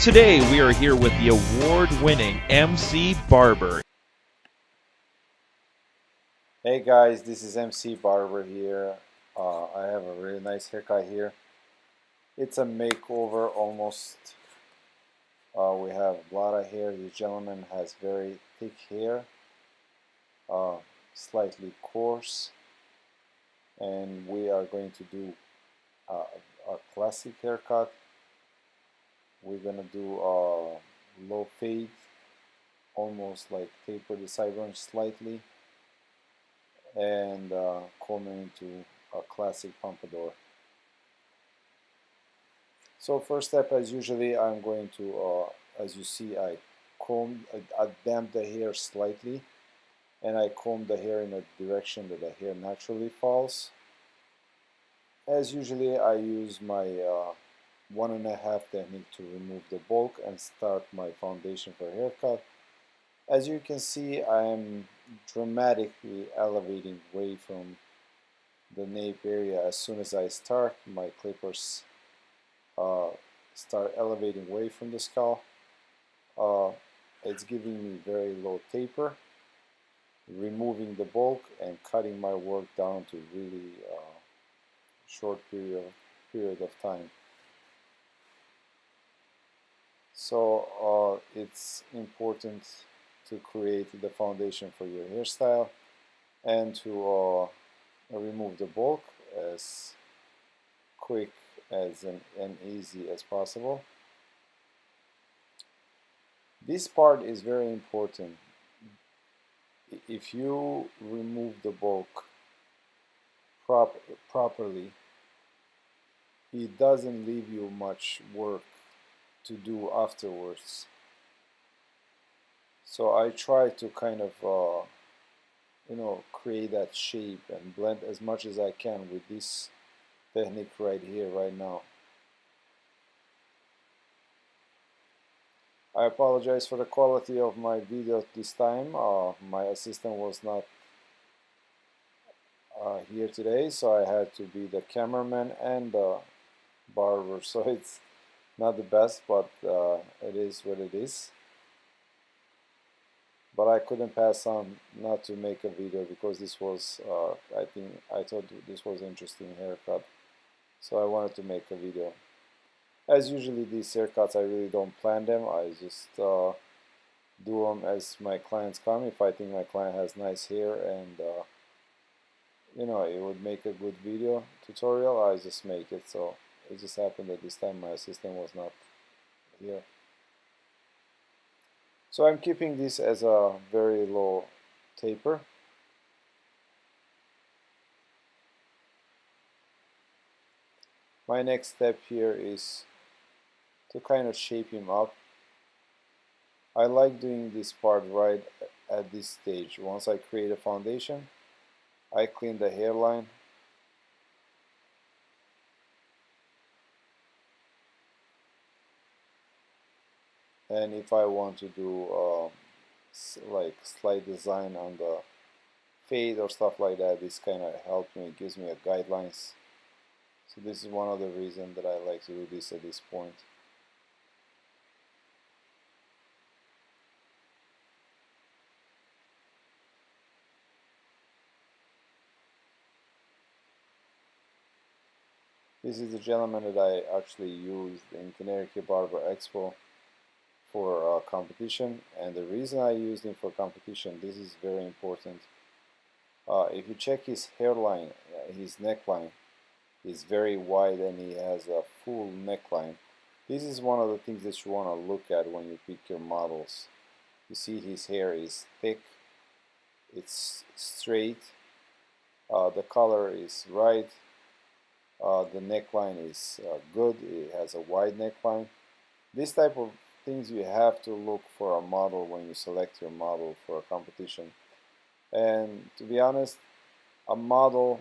today we are here with the award-winning MC Barber. Hey guys, this is MC Barber here. I have a really nice haircut here. It's a makeover almost. We have a lot of hair. This gentleman has very thick hair, slightly coarse, and we are going to do a classic haircut. We're gonna do a low fade, almost like taper the sideburns slightly, and comb into a classic pompadour. So first step, as usually, I'm going to, as you see, I damp the hair slightly, and I comb the hair in a direction that the hair naturally falls. As usually, I use my 1.5 technique to remove the bulk and start my foundation for haircut. As you can see, I am dramatically elevating away from the nape area. As soon as I start, my clippers start elevating away from the skull. It's giving me very low taper, removing the bulk and cutting my work down to really short period of time. So it's important to create the foundation for your hairstyle and to remove the bulk as quick and easy as possible. This part is very important. If you remove the bulk properly, it doesn't leave you much work to do afterwards. So I try to kind of create that shape and blend as much as I can with this technique right here, right now. I apologize for the quality of my video this time. My assistant was not here today, so I had to be the cameraman and the barber. So it's not the best, but it is what it is. But I couldn't pass on not to make a video because this was, I thought this was an interesting haircut. So I wanted to make a video. As usually these haircuts, I really don't plan them. I just do them as my clients come. If I think my client has nice hair and it would make a good video tutorial, I just make it. So it just happened that this time my assistant was not here. So I'm keeping this as a very low taper. My next step here is to kind of shape him up. I like doing this part right at this stage. Once I create a foundation, I clean the hairline. And if I want to do like slight design on the fade or stuff like that, this kind of helps me, gives me a guidelines. So this is one of the reasons that I like to do this at this point. This is the gentleman that I actually used in Connecticut Barber Expo for competition, and the reason I used him for competition, this is very important. If you check his hairline, his neckline is very wide and he has a full neckline. This is one of the things that you want to look at when you pick your models. You see his hair is thick, it's straight, the color is right, the neckline is good, it has a wide neckline. This type of things you have to look for a model when you select your model for a competition. And to be honest, a model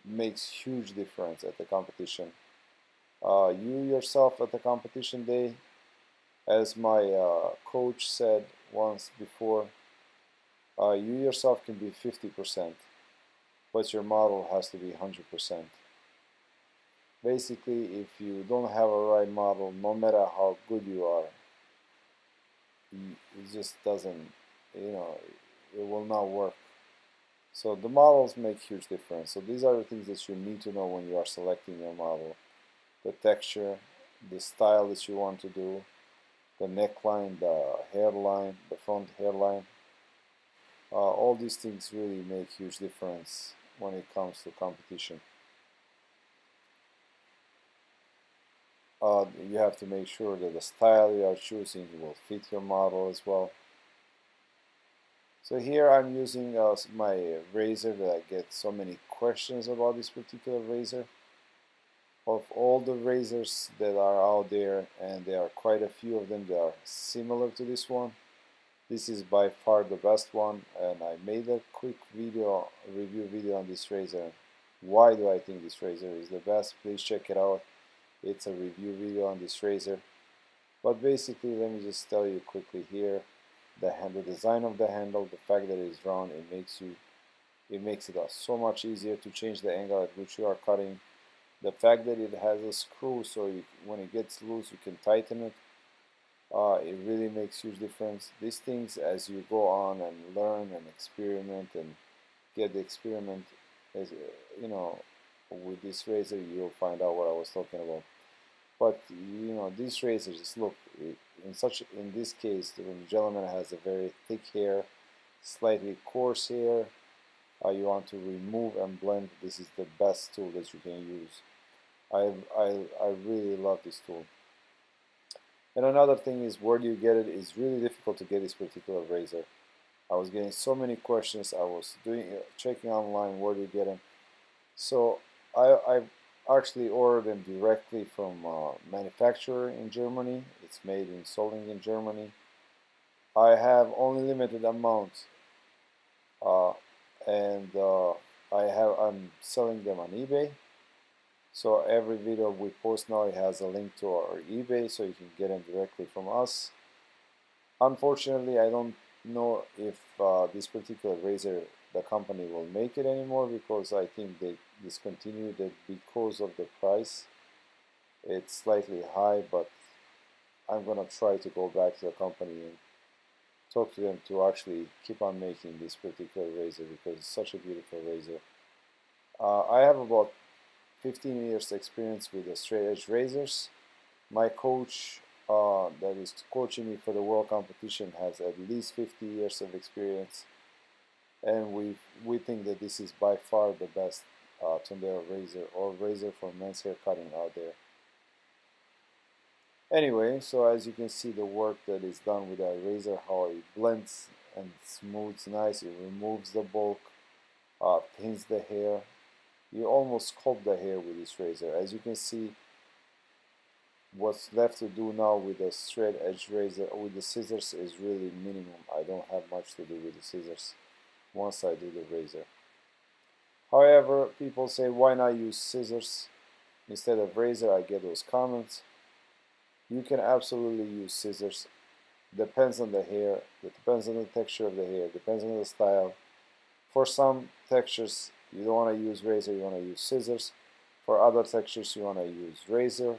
makes huge difference at the competition. You yourself at the competition day, as my coach said once before, you yourself can be 50%, but your model has to be 100%. basically, if you don't have a right model, no matter how good you are, it just doesn't, you know, it will not work. So the models make huge difference. So these are the things that you need to know when you are selecting your model: the texture, the style that you want to do, the neckline, the hairline, the front hairline. All these things really make huge difference when it comes to competition. You have to make sure that the style you are choosing will fit your model as well. So here I'm using my razor that I get so many questions about this particular razor. Of all the razors that are out there, and there are quite a few of them that are similar to this one, this is by far the best one, and I made a quick review video on this razor. Why do I think this razor is the best? Please check it out. It's a review video on this razor. But basically, let me just tell you quickly here, the design of the handle, the fact that it is round, it makes it so much easier to change the angle at which you are cutting. The fact that it has a screw, so when it gets loose, you can tighten it. It really makes huge difference. These things, as you go on and learn and experiment and get the experiment, as you know, with this razor, you'll find out what I was talking about. But you know, these razors, look, in this case, the gentleman has a very thick hair, slightly coarse hair. You want to remove and blend. This is the best tool that you can use. I really love this tool. And another thing is, where do you get it? It's really difficult to get this particular razor. I was getting so many questions. I was checking online, where do you get them? So I actually ordered them directly from a manufacturer in Germany. It's made in Solingen in Germany. I have only limited amount, and I'm selling them on eBay. So every video we post now, it has a link to our eBay, so you can get them directly from us. Unfortunately, I don't know if this particular razor, the company will make it anymore, because I think they discontinued it because of the price. It's slightly high, but I'm gonna try to go back to the company and talk to them to actually keep on making this particular razor, because it's such a beautiful razor. I have about 15 years experience with the straight edge razors. My coach that is coaching me for the world competition has at least 50 years of experience, and we think that this is by far the best tondero razor or razor for men's hair cutting out there. Anyway, so as you can see, the work that is done with that razor, how it blends and smooths nice, it removes the bulk, thins the hair. You almost sculpt the hair with this razor. As you can see, what's left to do now with the straight edge razor, with the scissors, is really minimum. I don't have much to do with the scissors once I do the razor. However, people say, why not use scissors instead of razor? I get those comments. You can absolutely use scissors. Depends on the hair, it depends on the texture of the hair, depends on the style. For some textures, you don't want to use razor, you want to use scissors. For other textures, you want to use razor.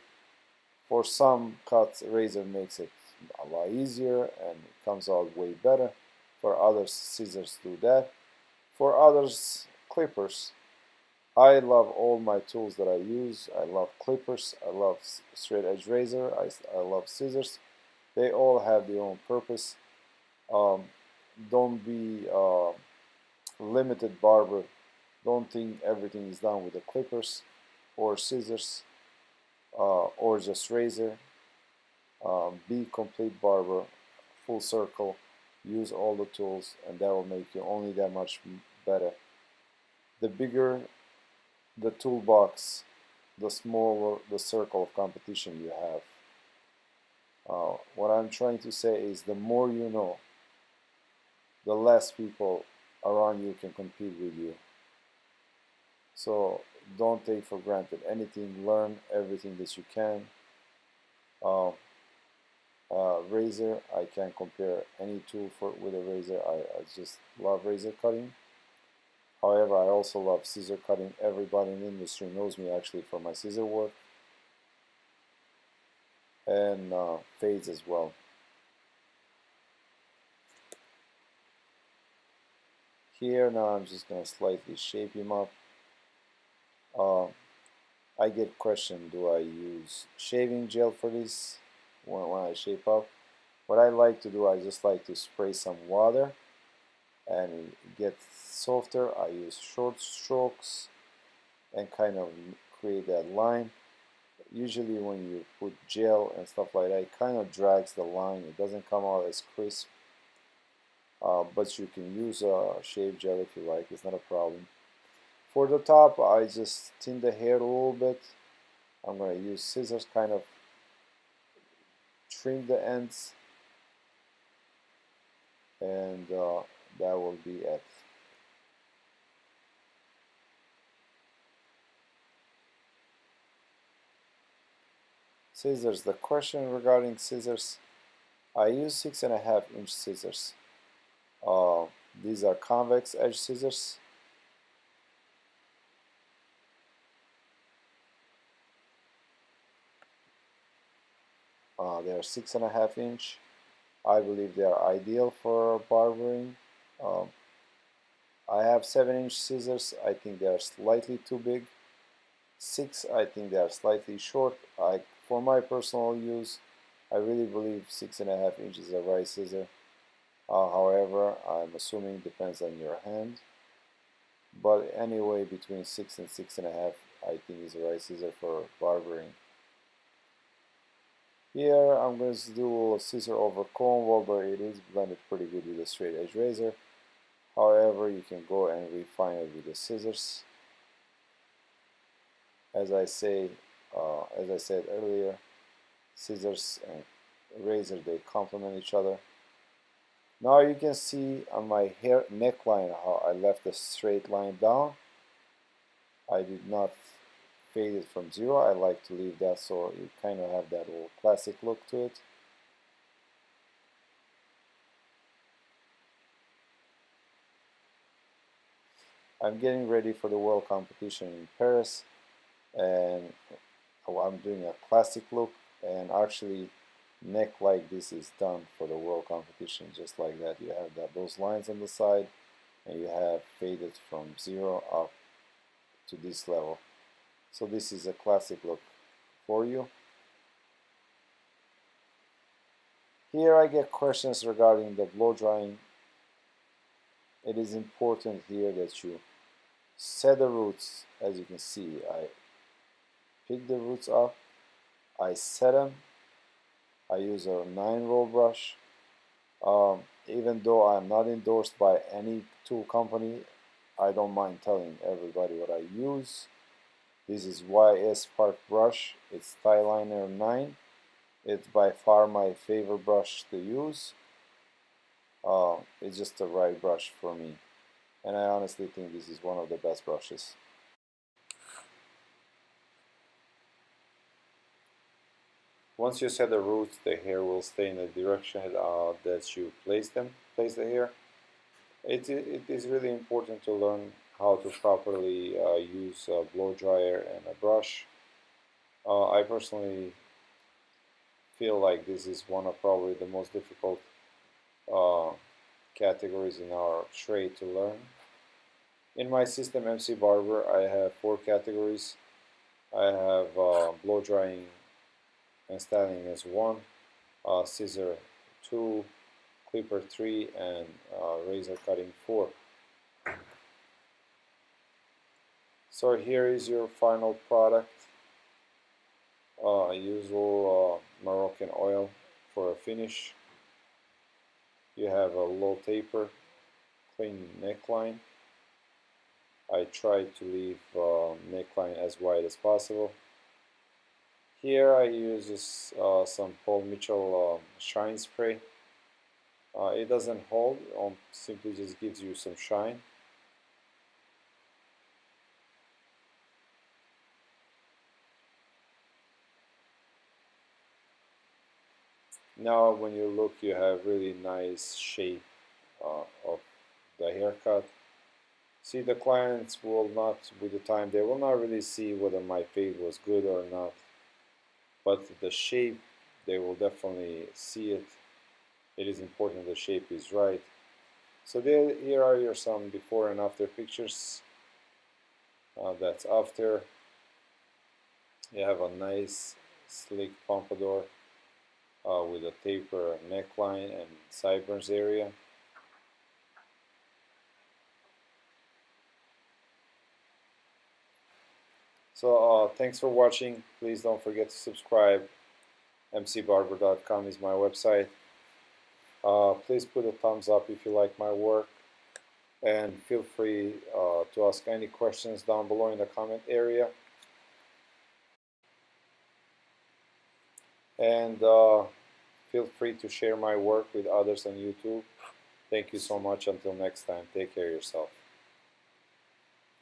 For some cuts, razor makes it a lot easier and it comes out way better. For others, scissors do that. For others, clippers. I love all my tools that I use. I love clippers, I love straight edge razor, I love scissors. They all have their own purpose. Don't be limited barber. Don't think everything is done with the clippers or scissors or just razor. Be complete barber, full circle. Use all the tools, and that will make you only that much better. The bigger the toolbox, the smaller the circle of competition you have. What I'm trying to say is, the more you know, the less people around you can compete with you. So don't take for granted anything. Learn everything that you can. Razor, I can't compare any tool with a razor. I just love razor cutting. However, I also love scissor cutting. Everybody in the industry knows me actually for my scissor work and fades as well. Here now I'm just going to slightly shape him up. I get questioned, do I use shaving gel for this when I shape up? What I like to do, I just like to spray some water and it gets softer. I use short strokes and kind of create that line. Usually when you put gel and stuff like that, it kind of drags the line. It doesn't come out as crisp. But you can use shave gel if you like, it's not a problem. For the top, I just thin the hair a little bit. I'm going to use scissors, kind of trim the ends, and that will be it. Scissors. The question regarding scissors, I use 6.5-inch scissors. These are convex edge scissors. They are 6.5-inch. I believe they are ideal for barbering. I have 7-inch scissors. I think they are slightly too big. 6, I think they are slightly short. For my personal use, I really believe 6.5 inches is a right scissor. However, I'm assuming it depends on your hand. But anyway, between 6 and 6.5, I think is a right scissor for barbering. Here I'm going to do a scissor over comb, although it is blended pretty good with a straight edge razor. However, you can go and refine it with the scissors. As I said earlier, scissors and razor, they complement each other. Now you can see on my hair neckline how I left a straight line down. I did not fade it from 0. I like to leave that so you kind of have that old classic look to it. I'm getting ready for the World competition in Paris, and I'm doing a classic look, and actually neck like this is done for the World competition, just like that. You have those lines on the side, and you have faded from 0 up to this level. So this is a classic look for you. Here I get questions regarding the blow drying. It is important here that you set the roots. As you can see, I pick the roots up, I set them, I use a 9-roll brush. Even though I'm not endorsed by any tool company, I don't mind telling everybody what I use. This is YS Park brush. It's Styliner 9. It's by far my favorite brush to use. It's just the right brush for me, and I honestly think this is one of the best brushes. Once you set the roots, the hair will stay in the direction that you place the hair. It is really important to learn how to properly use a blow dryer and a brush. I personally feel like this is one of probably the most difficult categories in our trade to learn. In my system MC Barber, I have 4 categories. I have blow drying and styling as 1, scissor 2, clipper 3, and razor cutting 4. So here is your final product. Usual Moroccan oil for a finish. You have a low taper, clean neckline. I try to leave neckline as wide as possible. Here I use some Paul Mitchell shine spray. It doesn't hold, simply just gives you some shine. Now when you look, you have really nice shape of the haircut. See, the clients will not, with the time, they will not really see whether my fade was good or not, but the shape, they will definitely see it. It is important the shape is right. So there, here are your some before and after pictures. That's after. You have a nice slick pompadour with a taper neckline and sideburns area. So thanks for watching. Please don't forget to subscribe. mcbarber.com is my website. Please put a thumbs up if you like my work, and feel free to ask any questions down below in the comment area. And feel free to share my work with others on YouTube. Thank you so much. Until next time, take care of yourself.